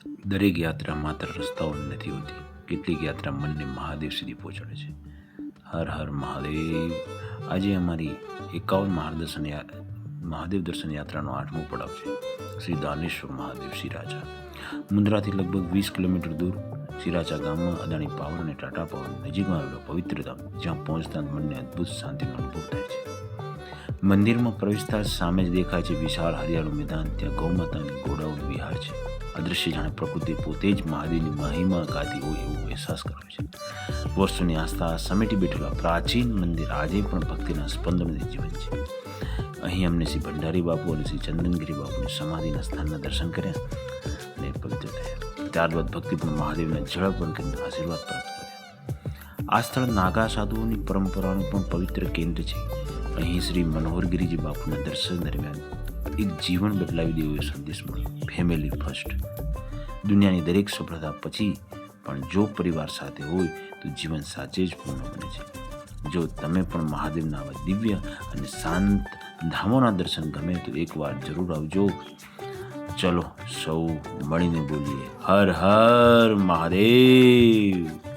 દરેક યાત્રા માત્ર રસ્તાઓની નથી હોતી. કેટલીક યાત્રા મનને મહાદેવ સુધી પહોંચાડે છે. હર હર મહાદેવ. આજે અમારી 51 મહાદેવ દર્શન યાત્રાનો 8મો પડાવ છે શ્રી દાનેશ્વર મહાદેવ શિરાચા. મુન્દ્રાથી લગભગ 20 કિલોમીટર દૂર શિરાચા ગામમાં અદાણી પાવર અને ટાટા પાવર નજીકમાં આવેલો પવિત્ર ધામ, જ્યાં પહોંચતા મનને અદ્ભુત શાંતિનો અનુભવ થાય છે. મંદિરમાં પ્રવેશતા સામે જ દેખાય છે વિશાળ હરિયાળું મેદાન. ત્યાં ગૌમાતાની ઘોડાઓનો વિહાર છે. આ દ્રશ્ય જાણે પ્રકૃતિ પોતે જ મહાદેવની મહિમા ગાતી હોય એવો અહેસાસ કરાવે છે. વર્ષોની આસ્થા સમેટી બેઠેલા પ્રાચીન મંદિર આજે પણ ભક્તિના સ્પંદનથી જીવંત છે. અહીં અમને શ્રી ભંડારી બાપુ અને શ્રી ચંદનગીરી બાપુની સમાધિના સ્થાનના દર્શન કર્યા અને પવિત્ર થયા. ત્યારબાદ ભક્તિપૂર્ણ મહાદેવના ઝડપ કરીને આશીર્વાદ પ્રાપ્ત કર્યા. આ સ્થળ નાગા સાધુઓની પરંપરાનું પણ પવિત્ર કેન્દ્ર છે. અહીં શ્રી મનોહરગીરીજી બાપુના દર્શન દરમિયાન એક જીવન બદલાવી દેવો સંદેશ મળ્યો. Family first. દુનિયાની દરેક સફળતા પછી પણ જો પરિવાર સાથે હોય તો જીવન સાચે જ પૂર્ણ બને છે. જો તમે પણ મહાદેવના આવા દિવ્ય અને શાંત ધામોના દર્શન ગમે તો એકવાર જરૂર આવજો. ચલો સૌ મળીને બોલીએ હર હર મહાદેવ.